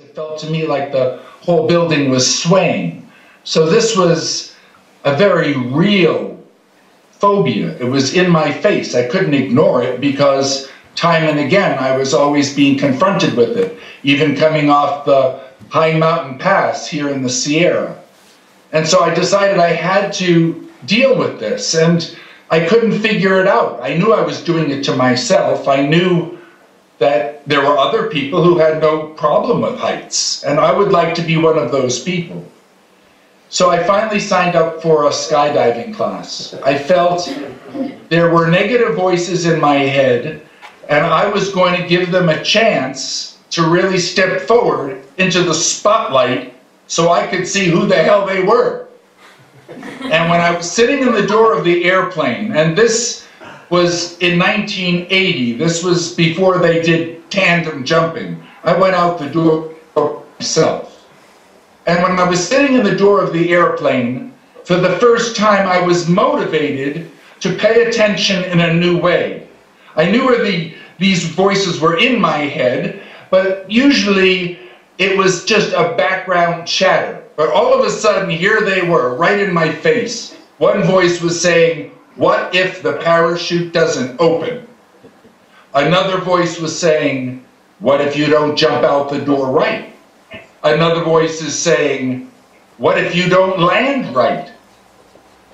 It felt to me like the whole building was swaying. So this was a very real phobia. It was in my face. I couldn't ignore it because time and again I was always being confronted with it, even coming off the high mountain pass here in the Sierra. And so I decided I had to deal with this, and I couldn't figure it out. I knew I was doing it to myself. I knew that there were other people who had no problem with heights, and I would like to be one of those people. So I finally signed up for a skydiving class. I felt there were negative voices in my head, and I was going to give them a chance to really step forward into the spotlight so I could see who the hell they were. And when I was sitting in the door of the airplane, and this was in 1980, this was before they did tandem jumping, I went out the door myself. And when I was sitting in the door of the airplane, for the first time I was motivated to pay attention in a new way. I knew where these voices were in my head, but usually it was just a background chatter. But all of a sudden, here they were, right in my face. One voice was saying, "What if the parachute doesn't open?" Another voice was saying, "What if you don't jump out the door right?" Another voice is saying, "What if you don't land right?"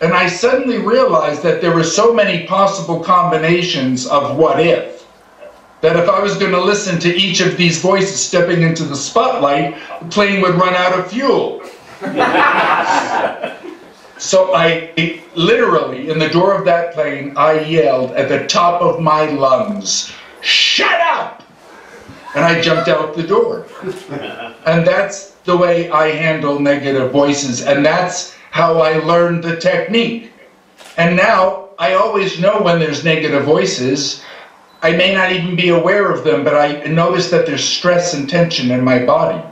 And I suddenly realized that there were so many possible combinations of what if, that if I was going to listen to each of these voices stepping into the spotlight, the plane would run out of fuel. So I literally, in the door of that plane, I yelled at the top of my lungs, "Shut up!" And I jumped out the door. And that's the way I handle negative voices, and that's how I learned the technique. And now I always know when there's negative voices. I may not even be aware of them, but I notice that there's stress and tension in my body.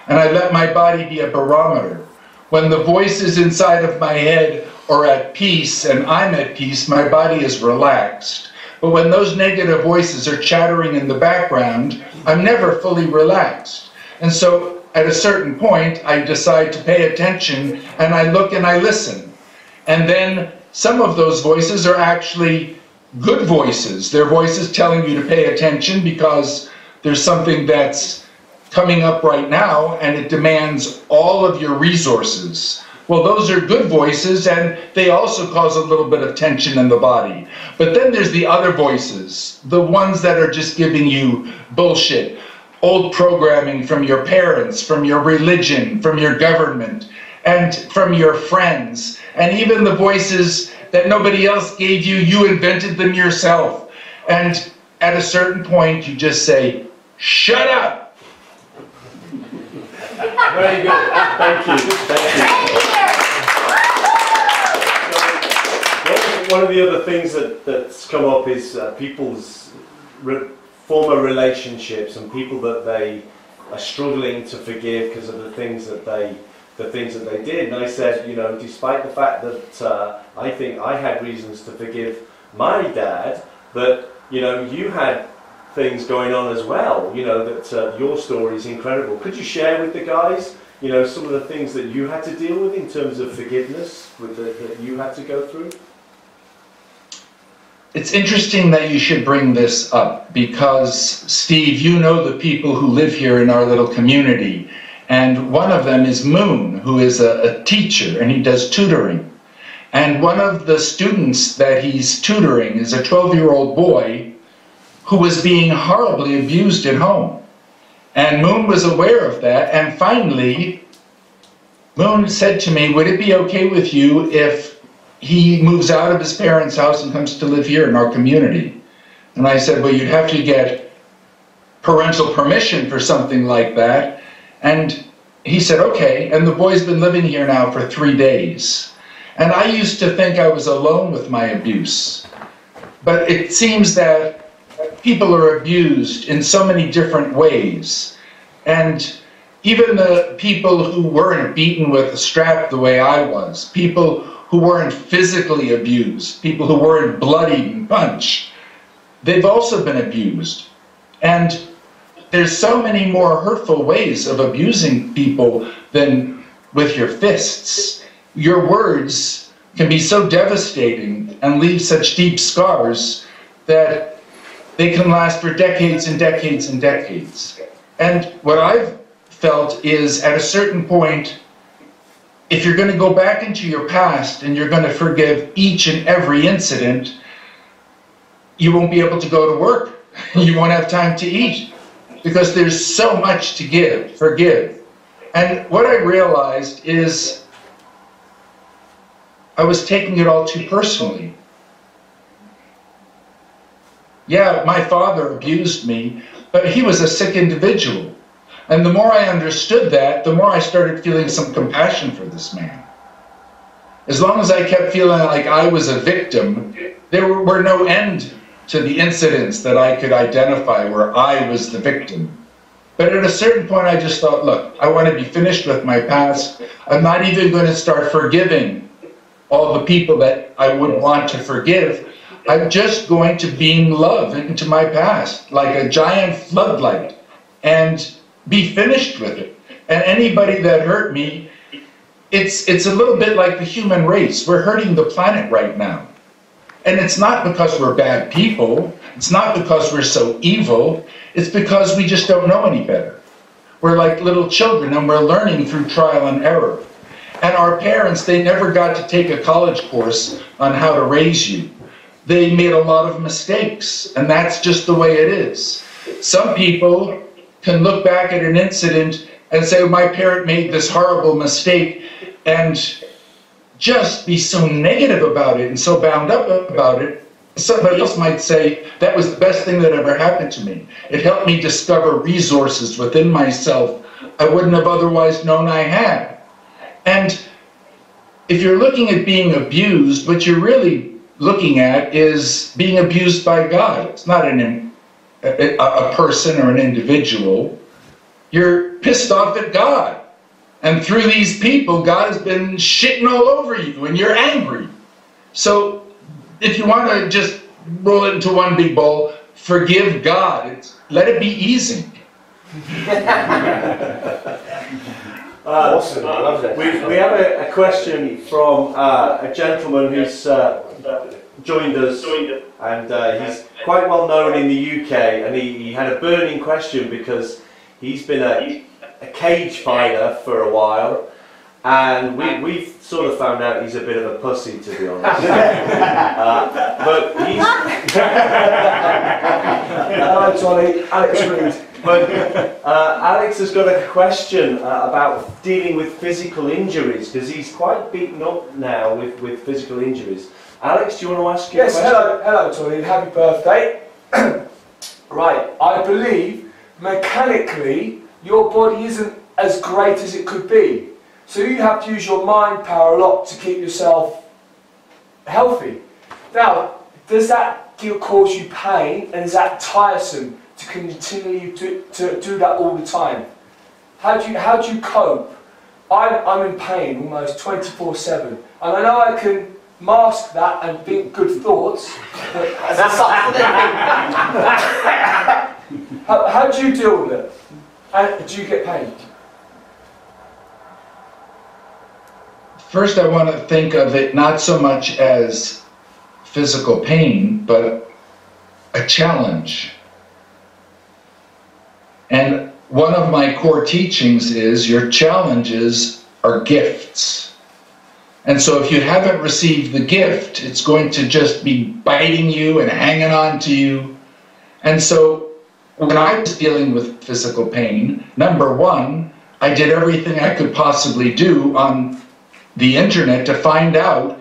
And I let my body be a barometer. When the voices inside of my head are at peace and I'm at peace, my body is relaxed. But when those negative voices are chattering in the background, I'm never fully relaxed. And so at a certain point, I decide to pay attention, and I look and I listen. And then some of those voices are actually good voices. They're voices telling you to pay attention because there's something that's coming up right now and it demands all of your resources. Well, those are good voices, and they also cause a little bit of tension in the body. But then there's the other voices, the ones that are just giving you bullshit, old programming from your parents, from your religion, from your government, and from your friends, and even the voices that nobody else gave you, you invented them yourself. And at a certain point, you just say, "Shut up!" Very good. Thank you. Thank you. So, one of the other things that's come up is people's former relationships and people that they are struggling to forgive because of the things that they did. And I said, you know, despite the fact that I think I had reasons to forgive my dad, but you know, you had things going on as well, you know, that your story is incredible. Could you share with the guys, you know, some of the things that you had to deal with in terms of forgiveness that you had to go through? It's interesting that you should bring this up because, Steve, you know the people who live here in our little community. And one of them is Moon, who is a teacher, and he does tutoring. And one of the students that he's tutoring is a 12-year-old boy who was being horribly abused at home. And Moon was aware of that, and finally, Moon said to me, "Would it be okay with you if he moves out of his parents' house and comes to live here in our community?" And I said, "Well, you'd have to get parental permission for something like that." And he said, "Okay," and the boy's been living here now for 3 days. And I used to think I was alone with my abuse. But it seems that people are abused in so many different ways. And even the people who weren't beaten with a strap the way I was, people who weren't physically abused, people who weren't bloodied and punched, they've also been abused. And there's so many more hurtful ways of abusing people than with your fists. Your words can be so devastating and leave such deep scars that they can last for decades and decades and decades. And what I've felt is, at a certain point, if you're going to go back into your past and you're going to forgive each and every incident, you won't be able to go to work. You won't have time to eat, because there's so much to forgive. And what I realized is I was taking it all too personally. Yeah, my father abused me, but he was a sick individual. And the more I understood that, the more I started feeling some compassion for this man. As long as I kept feeling like I was a victim, there were no end to the incidents that I could identify where I was the victim. But at a certain point, I just thought, look, I want to be finished with my past. I'm not even going to start forgiving all the people that I would want to forgive. I'm just going to beam love into my past like a giant floodlight and be finished with it. And anybody that hurt me, it's a little bit like the human race. We're hurting the planet right now. And it's not because we're bad people. It's not because we're so evil. It's because we just don't know any better. We're like little children, and we're learning through trial and error. And our parents, they never got to take a college course on how to raise you. They made a lot of mistakes, and that's just the way it is. Some people can look back at an incident and say, my parent made this horrible mistake, and just be so negative about it and so bound up about it. Somebody else might say, that was the best thing that ever happened to me. It helped me discover resources within myself I wouldn't have otherwise known I had. And if you're looking at being abused, what you're really looking at is being abused by God. It's not a person or an individual. You're pissed off at God. And through these people, God has been shitting all over you, and you're angry. So if you want to just roll it into one big bowl, forgive God. Let it be easy. Awesome. I love that. We have a question from a gentleman who's joined us, and he's quite well known in the UK, and he had a burning question because he's been a cage fighter for a while, and we've sort of found out he's a bit of a pussy, to be honest. But he's... Hello Tolly, Alex Reed. But Alex has got a question about dealing with physical injuries, because he's quite beaten up now with physical injuries. Alex, do you want to ask your question? Yes, hello Tolly, happy birthday. Right, I believe mechanically your body isn't as great as it could be. So you have to use your mind power a lot to keep yourself healthy. Now, does that cause you pain, and is that tiresome to continue to do that all the time? How do you cope? I'm in pain almost 24/7, and I know I can mask that and think good thoughts. But how do you deal with it? And do you get pain? First, I want to think of it not so much as physical pain, but a challenge. And one of my core teachings is your challenges are gifts. And so if you haven't received the gift, it's going to just be biting you and hanging on to you. And so when I was dealing with physical pain, number one, I did everything I could possibly do on the internet to find out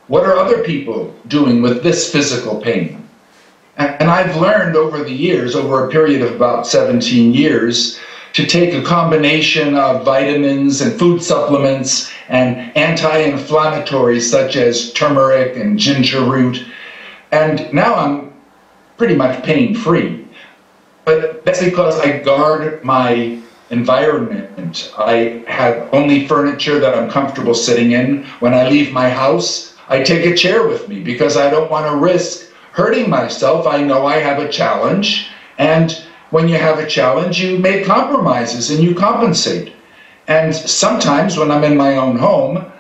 what are other people doing with this physical pain. And I've learned over the years, over a period of about 17 years, to take a combination of vitamins and food supplements and anti-inflammatories such as turmeric and ginger root. And now I'm pretty much pain-free. But that's because I guard my environment. I have only furniture that I'm comfortable sitting in. When I leave my house, I take a chair with me because I don't want to risk hurting myself. I know I have a challenge, and when you have a challenge, you make compromises and you compensate. And sometimes when I'm in my own home,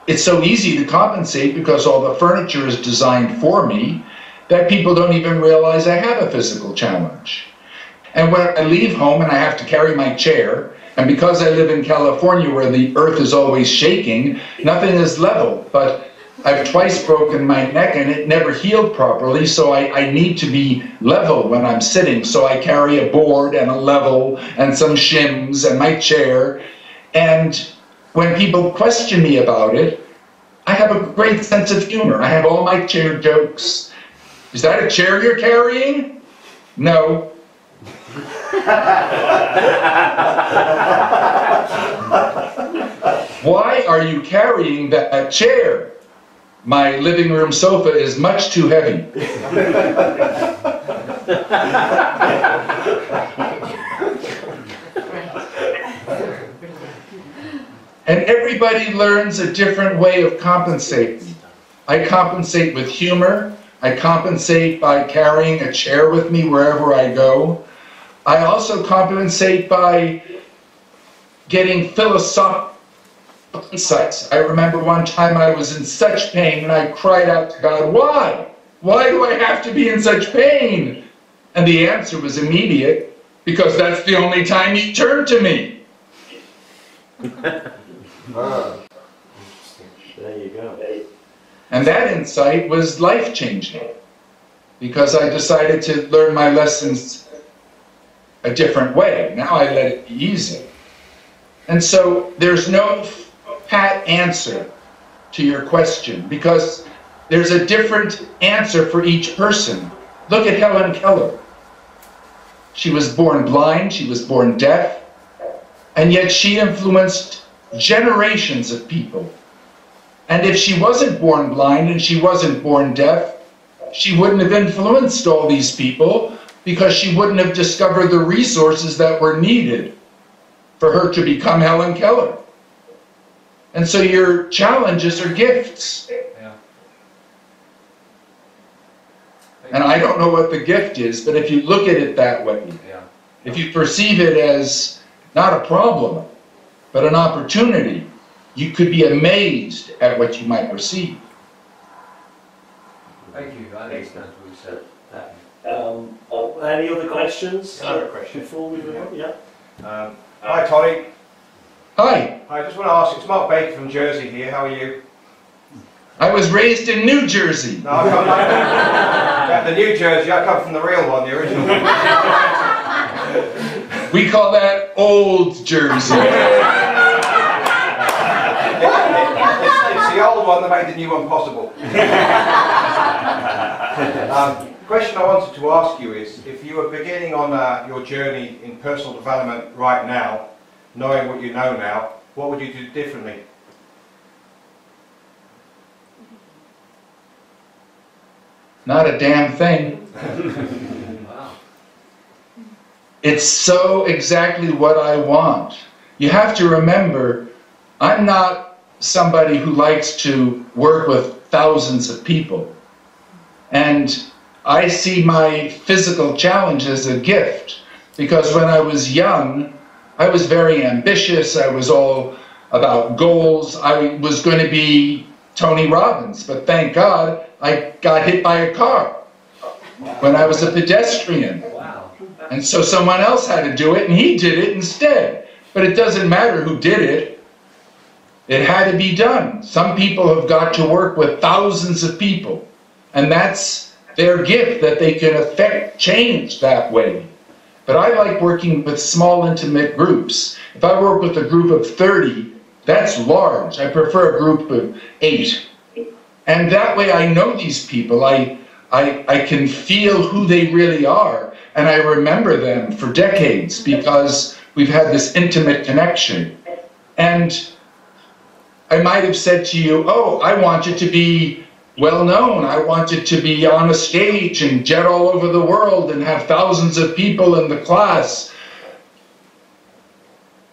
it's so easy to compensate because all the furniture is designed for me that people don't even realize I have a physical challenge. And when I leave home and I have to carry my chair, and because I live in California where the earth is always shaking, nothing is level. But I've twice broken my neck and it never healed properly, so I need to be level when I'm sitting. So I carry a board and a level and some shims and my chair. And when people question me about it, I have a great sense of humor. I have all my chair jokes. Is that a chair you're carrying? No. Why are you carrying that chair? My living room sofa is much too heavy. And everybody learns a different way of compensating. I compensate with humor. I compensate by carrying a chair with me wherever I go. I also compensate by getting philosophical insights. I remember one time I was in such pain and I cried out to God, why? Why do I have to be in such pain? And the answer was immediate, because that's the only time He turned to me. There you go. And that insight was life-changing, because I decided to learn my lessons a different way. Now I let it be easy. And so there's no pat answer to your question, because there's a different answer for each person. Look at Helen Keller. She was born blind, she was born deaf, and yet she influenced generations of people. And if she wasn't born blind and she wasn't born deaf, she wouldn't have influenced all these people, because she wouldn't have discovered the resources that were needed for her to become Helen Keller. And so your challenges are gifts. Yeah. And I don't know what the gift is, but if you look at it that way, Yeah. if you perceive it as not a problem, but an opportunity, you could be amazed at what you might receive. Thank you. I understand what you said. Any other questions? I have a question. Before we move on? Yeah. Hi Tolly. Hi, I just want to ask, it's Mark Baker from Jersey here, how are you? I was raised in New Jersey. No, I come yeah, the New Jersey, I come from the real one, the original one. We call that Old Jersey. It's the old one that made the new one possible. The question I wanted to ask you is, if you were beginning on your journey in personal development right now, knowing what you know now, what would you do differently? Not a damn thing. Wow. It's so exactly what I want. You have to remember, I'm not somebody who likes to work with thousands of people. And I see my physical challenge as a gift, because when I was young, I was very ambitious. I was all about goals. I was going to be Tony Robbins, but thank God I got hit by a car when I was a pedestrian. Wow. And so someone else had to do it, and he did it instead. But it doesn't matter who did it. It had to be done. Some people have got to work with thousands of people, and that's their gift, that they can affect change that way. But I like working with small, intimate groups. If I work with a group of 30, that's large. I prefer a group of 8. And that way I know these people. I can feel who they really are, and I remember them for decades because we've had this intimate connection. And I might have said to you, oh, I want it to be well known. I want it to be on a stage and jet all over the world and have thousands of people in the class.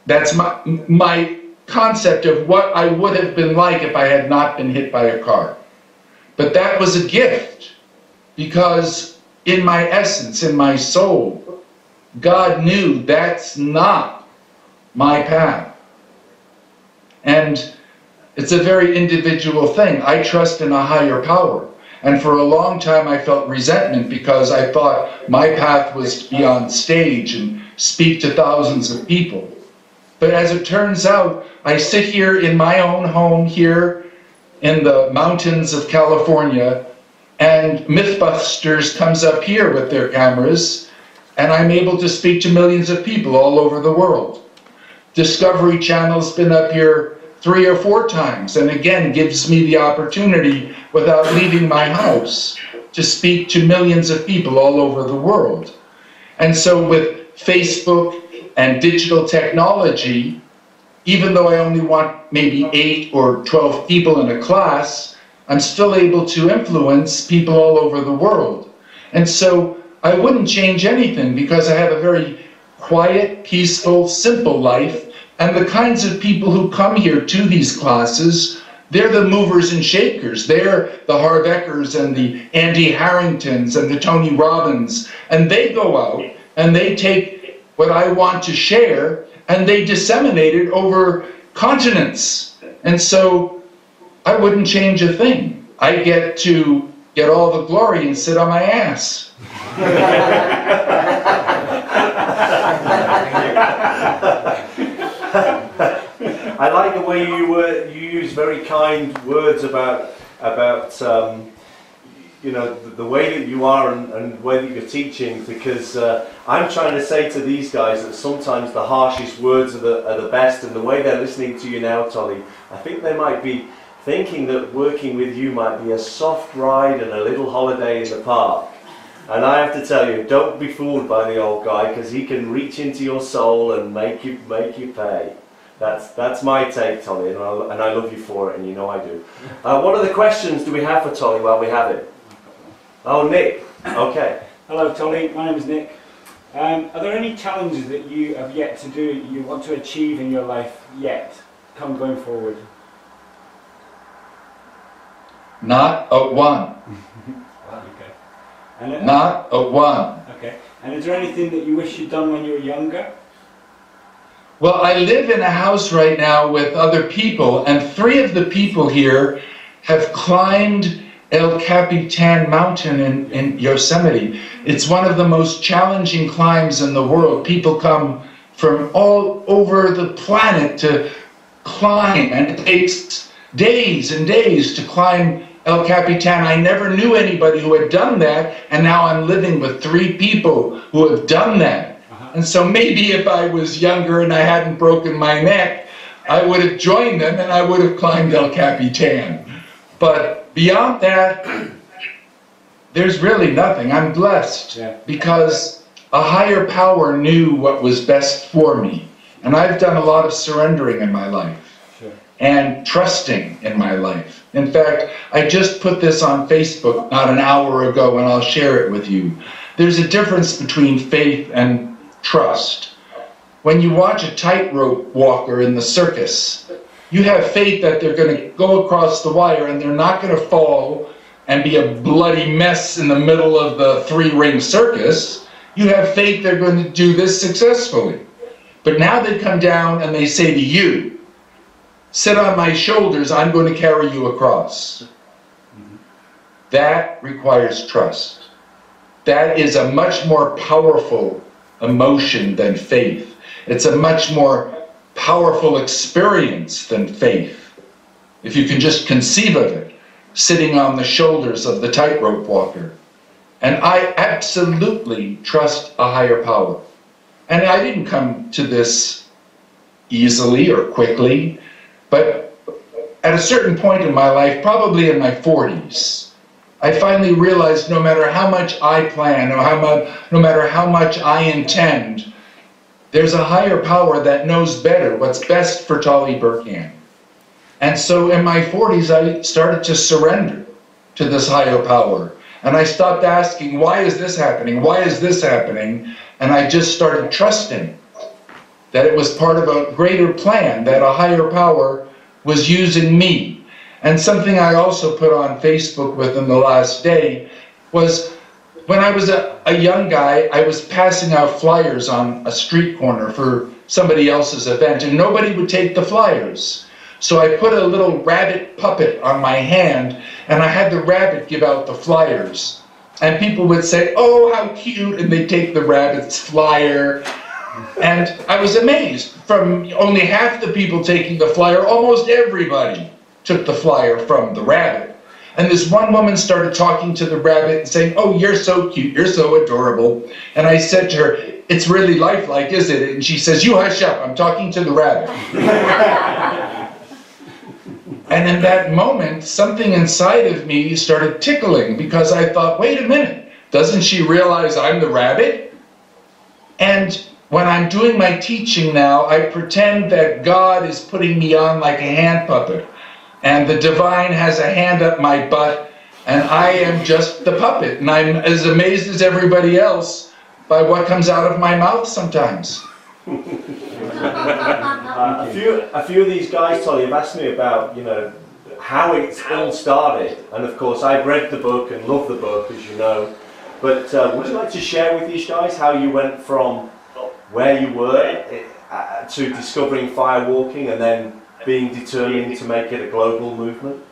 That's my concept of what I would have been like if I had not been hit by a car. But that was a gift, because in my essence, in my soul, God knew that's not my path. And it's a very individual thing. I trust in a higher power. And for a long time I felt resentment because I thought my path was to be on stage and speak to thousands of people. But as it turns out, I sit here in my own home here in the mountains of California, and Mythbusters comes up here with their cameras, and I'm able to speak to millions of people all over the world. Discovery Channel's been up here 3 or 4 times, and again gives me the opportunity, without leaving my house, to speak to millions of people all over the world. And so with Facebook and digital technology, even though I only want maybe 8 or 12 people in a class, I'm still able to influence people all over the world. And so I wouldn't change anything, because I have a very quiet, peaceful, simple life. And the kinds of people who come here to these classes, they're the movers and shakers. They're the Harv Ekers and the Andy Harringtons and the Tony Robbins. And they go out and they take what I want to share and they disseminate it over continents. And so I wouldn't change a thing. I get to get all the glory and sit on my ass. I like the way you use very kind words about you know, the way that you are and the way that you're teaching, because I'm trying to say to these guys that sometimes the harshest words are the best, and the way they're listening to you now, Tolly, I think they might be thinking that working with you might be a soft ride and a little holiday in the park. And I have to tell you, don't be fooled by the old guy, because he can reach into your soul and make you pay. That's my take, Tolly, and I love you for it, and you know I do. What other questions do we have for Tolly while we have it? Oh, Nick. Okay. Hello, Tolly. My name is Nick. Are there any challenges that you have yet to do, you want to achieve in your life yet, going forward? Not a one. Okay. And not a one. Okay. And is there anything that you wish you'd done when you were younger? Well, I live in a house right now with other people, and 3 of the people here have climbed El Capitan Mountain in Yosemite. It's one of the most challenging climbs in the world. People come from all over the planet to climb, and it takes days and days to climb El Capitan. I never knew anybody who had done that, and now I'm living with 3 people who have done that. And so maybe if I was younger and I hadn't broken my neck, I would have joined them and I would have climbed El Capitan. But beyond that, there's really nothing. I'm blessed because a higher power knew what was best for me. And I've done a lot of surrendering in my life and trusting in my life. In fact, I just put this on Facebook not an hour ago, and I'll share it with you. There's a difference between faith and trust. When you watch a tightrope walker in the circus, you have faith that they're going to go across the wire and they're not going to fall and be a bloody mess in the middle of the 3-ring circus. You have faith they're going to do this successfully. But now they come down and they say to you, sit on my shoulders, I'm going to carry you across. That requires trust. That is a much more powerful emotion than faith. It's a much more powerful experience than faith. If you can just conceive of it, sitting on the shoulders of the tightrope walker. And I absolutely trust a higher power. And I didn't come to this easily or quickly, but at a certain point in my life, probably in my 40s, I finally realized no matter how much I plan, or no matter how much I intend, there's a higher power that knows better what's best for Tolly Burkan. And so in my 40s, I started to surrender to this higher power. And I stopped asking, why is this happening? Why is this happening? And I just started trusting that it was part of a greater plan, that a higher power was using me. And something I also put on Facebook within the last day was when I was a young guy, I was passing out flyers on a street corner for somebody else's event, and nobody would take the flyers. So I put a little rabbit puppet on my hand, and I had the rabbit give out the flyers. And people would say, "Oh, how cute," and they'd take the rabbit's flyer. And I was amazed. From only half the people taking the flyer, almost everybody took the flyer from the rabbit. And this one woman started talking to the rabbit and saying, "Oh, you're so cute, you're so adorable." And I said to her, "It's really lifelike, isn't it?" And she says, "You hush up, I'm talking to the rabbit." And in that moment, something inside of me started tickling, because I thought, wait a minute, doesn't she realize I'm the rabbit? And when I'm doing my teaching now, I pretend that God is putting me on like a hand puppet, and the divine has a hand up my butt, and I am just the puppet, and I'm as amazed as everybody else by what comes out of my mouth sometimes. A few of these guys, Tolly, have asked me about, how it's all started, and of course I've read the book and love the book, as you know. But would you like to share with these guys how you went from where you were to discovering firewalking and then being determined to make it a global movement?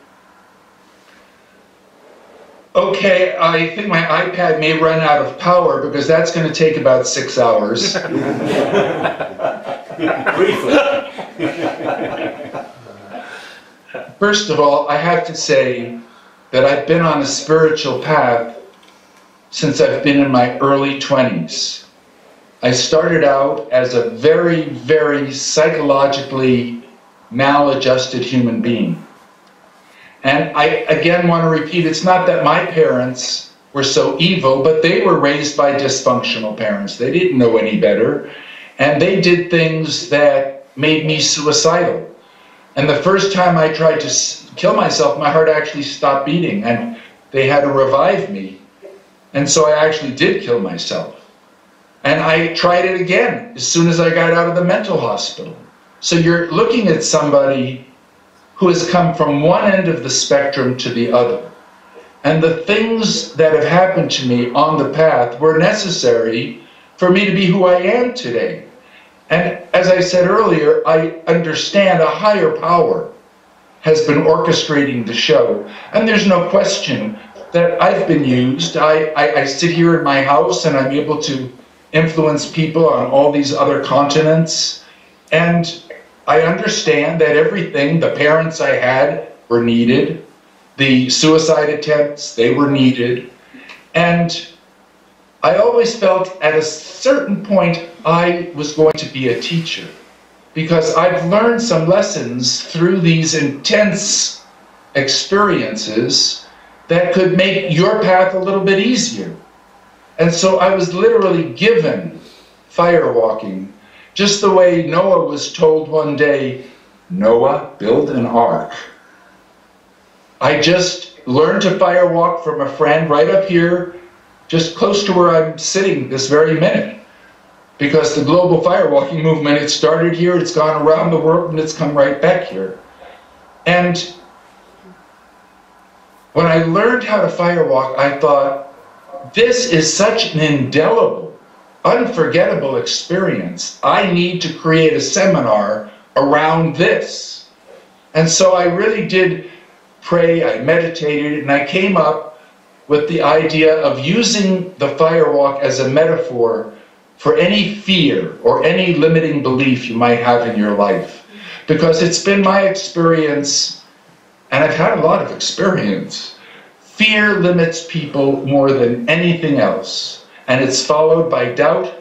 Okay, I think my iPad may run out of power, because that's going to take about 6 hours. Briefly. First of all, I have to say that I've been on a spiritual path since I've been in my early 20s. I started out as a very, very psychologically maladjusted human being. And I again want to repeat, it's not that my parents were so evil, but they were raised by dysfunctional parents. They didn't know any better, and they did things that made me suicidal. And the first time I tried to kill myself, my heart actually stopped beating, and they had to revive me. And so I actually did kill myself. And I tried it again as soon as I got out of the mental hospital. So you're looking at somebody who has come from one end of the spectrum to the other. And the things that have happened to me on the path were necessary for me to be who I am today. And as I said earlier, I understand a higher power has been orchestrating the show. And there's no question that I've been used. I sit here in my house and I'm able to influence people on all these other continents. And I understand that everything, the parents I had were needed, the suicide attempts, they were needed. And I always felt at a certain point I was going to be a teacher, because I've learned some lessons through these intense experiences that could make your path a little bit easier. And so I was literally given firewalking, just the way Noah was told one day, "Noah, build an ark." I just learned to firewalk from a friend right up here, just close to where I'm sitting this very minute. Because the global firewalking movement, it started here, it's gone around the world, and it's come right back here. And when I learned how to firewalk, I thought, this is such an indelible, unforgettable experience. I need to create a seminar around this. And so I really did pray, I meditated, and I came up with the idea of using the firewalk as a metaphor for any fear or any limiting belief you might have in your life. Because it's been my experience, and I've had a lot of experience, fear limits people more than anything else. And it's followed by doubt,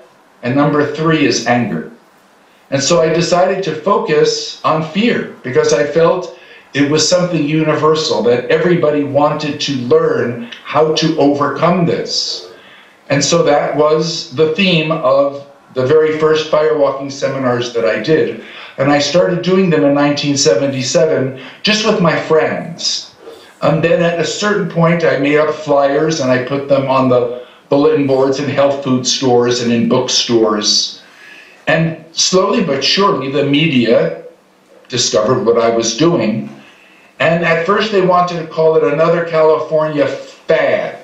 and number 3 is anger. And so I decided to focus on fear, because I felt it was something universal, that everybody wanted to learn how to overcome this. And so that was the theme of the very first firewalking seminars that I did. And I started doing them in 1977, just with my friends. And then at a certain point, I made up flyers and I put them on the bulletin boards in health food stores and in bookstores. And slowly but surely, the media discovered what I was doing. And at first they wanted to call it another California fad.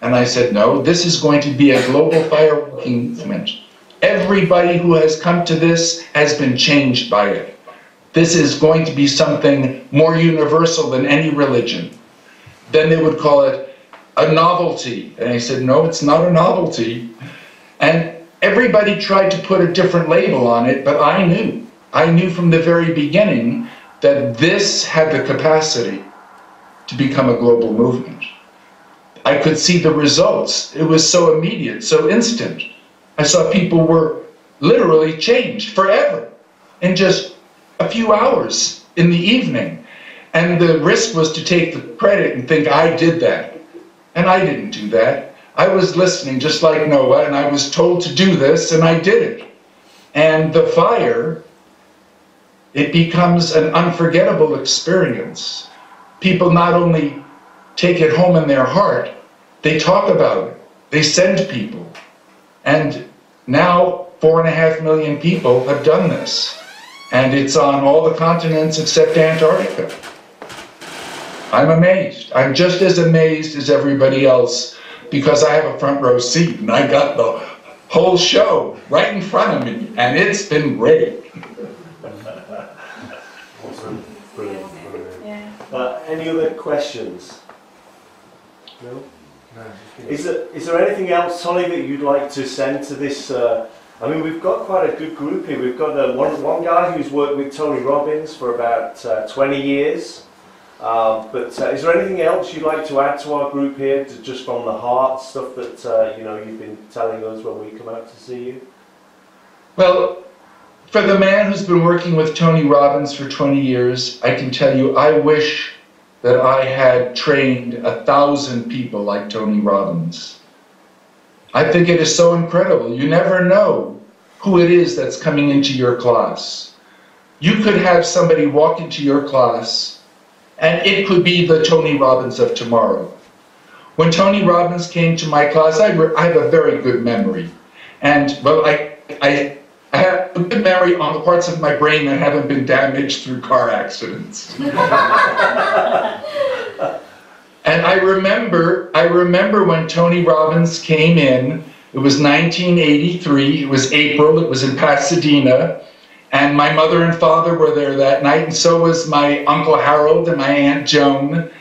And I said, no, this is going to be a global firewalking movement. Everybody who has come to this has been changed by it. This is going to be something more universal than any religion. Then they would call it a novelty. And I said, no, it's not a novelty. And everybody tried to put a different label on it, but I knew from the very beginning that this had the capacity to become a global movement. I could see the results. It was so immediate, so instant. I saw people were literally changed forever in just a few hours in the evening. And the risk was to take the credit and think I did that. And I didn't do that. I was listening just like Noah, and I was told to do this, and I did it. And the fire, it becomes an unforgettable experience. People not only take it home in their heart, they talk about it. They send people. And now 4.5 million people have done this. And it's on all the continents except Antarctica. I'm amazed. I'm just as amazed as everybody else because I have a front row seat and I got the whole show right in front of me. And it's been great. Awesome. Brilliant. Yeah. Any other questions? No? No. Is there anything else, Tolly, that you'd like to send to this? I mean, we've got quite a good group here. We've got one guy who's worked with Tony Robbins for about 20 years. But is there anything else you'd like to add to our group here, just from the heart, stuff that you know you've been telling us when we come out to see you? Well, for the man who's been working with Tony Robbins for 20 years, I can tell you I wish that I had trained 1,000 people like Tony Robbins. I think it is so incredible. You never know who it is that's coming into your class. You could have somebody walk into your class and it could be the Tony Robbins of tomorrow. When Tony Robbins came to my class, I have a very good memory. And, well, I have a good memory on the parts of my brain that haven't been damaged through car accidents. And I remember when Tony Robbins came in, it was 1983, it was April, it was in Pasadena, and my mother and father were there that night, and so was my Uncle Harold and my Aunt Joan.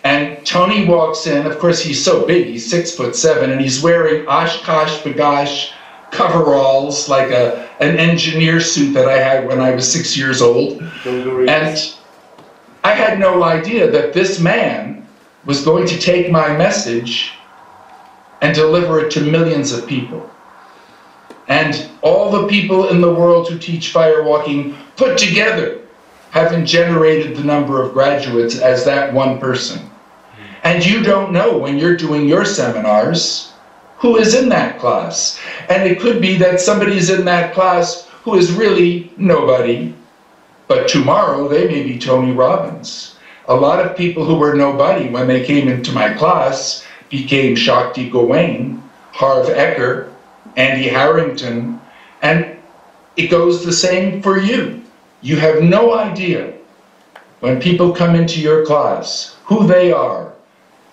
And Tony walks in, of course he's so big, he's 6'7", and he's wearing Oshkosh Bagosh coveralls, like an engineer suit that I had when I was 6 years old. And I had no idea that this man was going to take my message and deliver it to millions of people. And all the people in the world who teach firewalking put together haven't generated the number of graduates as that one person. And you don't know when you're doing your seminars who is in that class. And it could be that somebody's in that class who is really nobody, but tomorrow they may be Tony Robbins. A lot of people who were nobody when they came into my class became Shakti Gawain, Harv Eker, Andy Harrington, and it goes the same for you. You have no idea when people come into your class who they are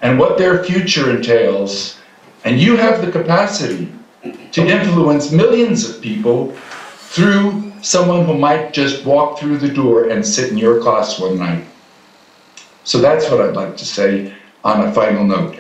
and what their future entails, and you have the capacity to influence millions of people through someone who might just walk through the door and sit in your class one night. So that's what I'd like to say on a final note.